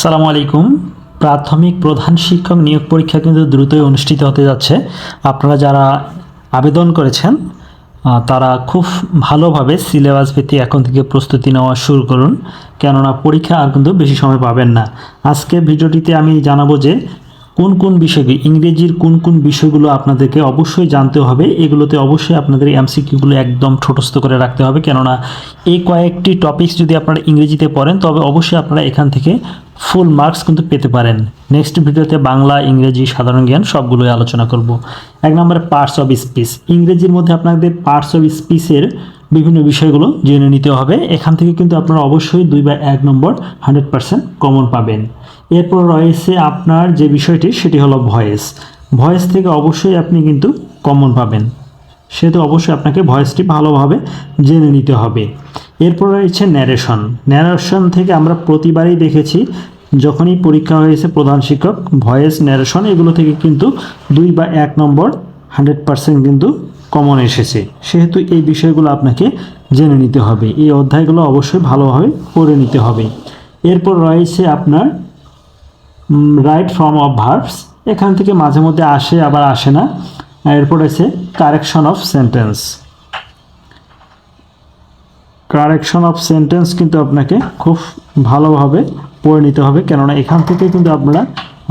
আসসালামু আলাইকুম। প্রাথমিক প্রধান শিক্ষক নিয়োগ পরীক্ষা কিন্তু দ্রুতই অনুষ্ঠিত হতে যাচ্ছে। আপনারা যারা আবেদন করেছেন তারা খুব ভালোভাবে সিলেবাস ভিত্তিক এখন থেকে প্রস্তুতি নেওয়া শুরু করুন, কেননা পরীক্ষা আর কিন্তু বেশি সময় পাবেন না। আজকের ভিডিওটিতে আমি জানাবো যে কোন কোন বিষয়গুলো, ইংরেজির কোন কোন বিষয়গুলো আপনাদেরকে অবশ্যই জানতে হবে। এগুলোতে অবশ্যই আপনাদের এমসিকিউগুলো একদম ঠোঁটস্থ করে রাখতে হবে, কেননা এই কয়েকটি টপিকস যদি আপনারা ইংরেজিতে পড়েন তবে অবশ্যই আপনারা এখান থেকে ফুল মার্কস কিন্তু পেতে পারেন। নেক্সট ভিডিওতে বাংলা, ইংরেজি, সাধারণ জ্ঞান সবগুলোই আলোচনা করব। এক নম্বরে পার্টস অফ স্পিচ। ইংরেজির মধ্যে আপনাদের পার্টস অফ স্পিচের বিভিন্ন বিষয়গুলো জেনে নিতে হবে। এখান থেকে কিন্তু আপনারা অবশ্যই 2 বা 1 নম্বর 100% কমন পাবেন। এরপর রয়েছে আপনার যে বিষয়টি, সেটি হলো ভয়েস। ভয়েস থেকে অবশ্যই আপনি কিন্তু কমন পাবেন, সেহেতু অবশ্যই আপনাকে ভয়েসটি ভালোভাবে জেনে নিতে হবে। এরপর রয়েছে ন্যারেশন। ন্যারেশন থেকে আমরা প্রতিবারই দেখেছি যখনই পরীক্ষা হয়েছে প্রধান শিক্ষক, ভয়েস, ন্যারেশন এগুলো থেকে কিন্তু 2 বা 1 নম্বর 100% কিন্তু কমন এসেছে, সেহেতু এই বিষয়গুলো আপনাকে জেনে নিতে হবে। এই অধ্যায়গুলো অবশ্যই ভালোভাবে পড়ে নিতে হবে। এরপর রয়েছে আপনার রাইট ফর্ম অফ ভার্বস। এখান থেকে মাঝে মধ্যে আসে আবার আসে না। এরপর আছে correction of sentence. Correction of sentence কিন্তু আপনাকে খুব ভালোভাবে পড়ে নিতে হবে, কেননা এখান থেকে কিন্তু আপনারা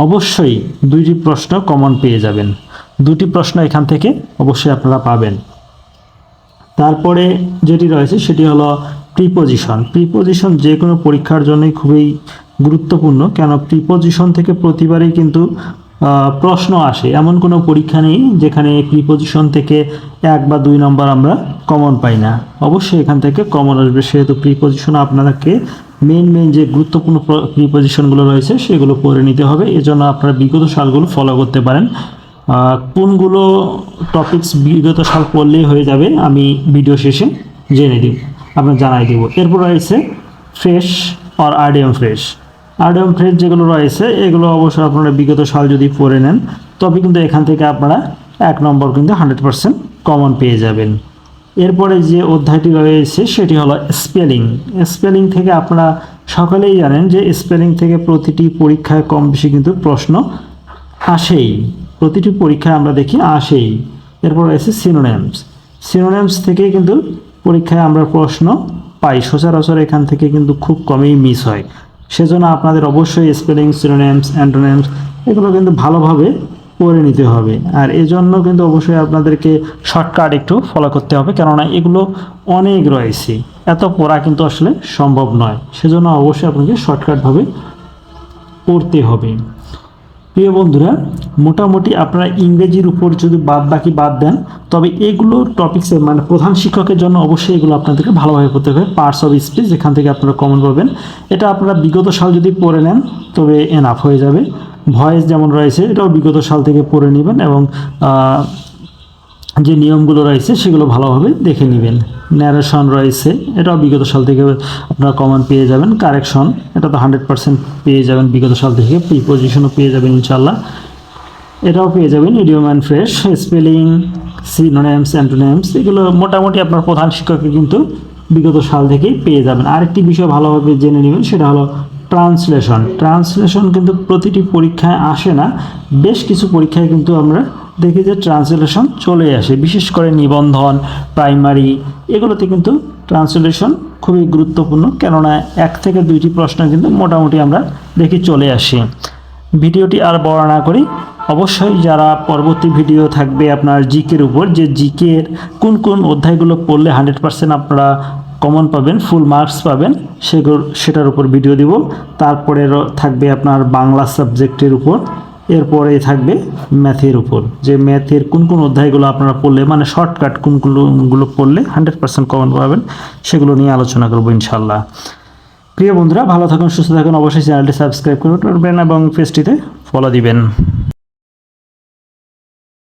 অবশ্যই 2টি প্রশ্ন কমন পেয়ে যাবেন। 2টি প্রশ্ন এখান থেকে অবশ্যই আপনারা পাবেন। তারপরে যেটি রয়েছে সেটি হলো প্রিপোজিশন। প্রিপোজিশন যে কোনো পরীক্ষার জন্যই খুবই গুরুত্বপূর্ণ, কেন প্রিপোজিশন থেকে প্রতিবারই কিন্তু প্রশ্ন আসে। এমন কোনো পরীক্ষা নেই যেখানে প্রিপোজিশন থেকে 1 বা 2 নম্বর আমরা কমন পাই না, অবশ্যই এখান থেকে কমন আসবে। সেহেতু প্রিপোজিশন আপনাদেরকে মেন যে গুরুত্বপূর্ণ প্রিপোজিশনগুলো রয়েছে সেগুলো পড়ে নিতে হবে। এজন্য আপনারা বিগত সালগুলো ফলো করতে পারেন। কোনগুলো টপিকস বিগত সাল পড়লেই হয়ে যাবে আমি ভিডিও শেষে জেনে দিব, আপনার জানাই দেব। এরপর রয়েছে ফ্রেশ আর আরডিএম ফ্রেশ। আরডিএম ফ্রেশ যেগুলো রয়েছে এগুলো অবশ্যই আপনারা বিগত সাল যদি পড়ে নেন তবে কিন্তু এখান থেকে আপনারা 1 নম্বর কিন্তু 100% কমন পেয়ে যাবেন। এরপরে যে অধ্যায়টি রয়েছে সেটি হলো স্পেলিং। স্পেলিং থেকে আপনারা সকলেই জানেন যে স্পেলিং থেকে প্রতিটি পরীক্ষায় কম বেশি কিন্তু প্রশ্ন আসেই, প্রতিটি পরীক্ষায় আমরা দেখি আসেই। এরপর রয়েছে সিনোনিমস। সিনোনিমস থেকে কিন্তু পরীক্ষায় আমরা প্রশ্ন পাই, সচরাচর এখান থেকে কিন্তু খুব কমই মিস হয়। সেজন্য আপনাদের অবশ্যই স্পেলিং, সিনোনিমস, অ্যান্টোনিমস এগুলো কিন্তু ভালোভাবে পড়ে নিতে হবে। আর এজন্য কিন্তু অবশ্যই আপনাদেরকে শর্টকাট একটু ফলো করতে হবে, কেননা এগুলো অনেক রয়েছে, এত পড়া কিন্তু আসলে সম্ভব নয়। সেজন্য অবশ্যই আপনাকে শর্টকাটভাবে পড়তে হবে। প্রিয় বন্ধুরা, মোটামুটি আপনারা ইংরেজির উপর যদি বাদ দেন তবে এগুলো টপিক্সের মানে প্রধান শিক্ষকের জন্য অবশ্যই এগুলো আপনাদেরকে ভালোভাবে পড়তে হবে। পার্টস অফ স্পিচ যেখান থেকে আপনারা কমন পাবেন, এটা আপনারা বিগত সাল যদি পড়ে নেন তবে এনাফ হয়ে যাবে। ভয়েস যেমন রয়েছে এটাও বিগত সাল থেকে পড়ে নেবেন এবং যে নিয়মগুলো রয়েছে সেগুলো ভালোভাবে দেখে নেবেন। ন্যারেশন রয়েছে, এটাও বিগত সাল থেকে আপনারা কমন পেয়ে যাবেন। কারেকশন এটা তো 100% পেয়ে যাবেন বিগত সাল থেকে। প্রিপোজিশনও পেয়ে যাবেন ইনশাল্লাহ, এটাও পেয়ে যাবেন। Idiom and fresh, spelling, synonyms, antonyms এগুলো মোটামুটি আপনার প্রধান শিক্ষককে কিন্তু বিগত সাল থেকেই পেয়ে যাবেন। আরেকটি বিষয় ভালোভাবে জেনে নেবেন, সেটা হলো ট্রান্সলেশন। ট্রান্সলেশন কিন্তু প্রতিটি পরীক্ষায় আসে না, বেশ কিছু পরীক্ষায় কিন্তু আমরা দেখি যে ট্রান্সলেশন চলে আসে, বিশেষ করে নিবন্ধন, প্রাইমারি এগুলোতে কিন্তু ট্রান্সলেশন খুবই গুরুত্বপূর্ণ, কেননা 1 থেকে 2টি প্রশ্ন কিন্তু মোটামুটি আমরা দেখি চলে আসি। ভিডিওটি আর বড় না করি, অবশ্যই যারা পরবর্তী ভিডিও থাকবে আপনার জিকের উপর, যে জিকের কোন কোন অধ্যায়গুলো পড়লে 100% আপনারা কমন পাবেন, ফুল মার্কস পাবেন, সেটার উপর ভিডিও দিব। তারপরে থাকবে আপনার বাংলা সাবজেক্টের উপর, এরপরে থাকবে ম্যাথের উপর, যে ম্যাথের কোন কোন অধ্যায়গুলো আপনারা পড়লে মানে শর্টকাট কোনগুলো পড়লে 100% কমন পাবেন সেগুলো নিয়ে আলোচনা করবো ইনশাল্লাহ। প্রিয় বন্ধুরা, ভালো থাকুন, সুস্থ থাকুন, অবশ্যই চ্যানেলটি সাবস্ক্রাইব করবেন এবং পেজটিতে ফলো দিবেন।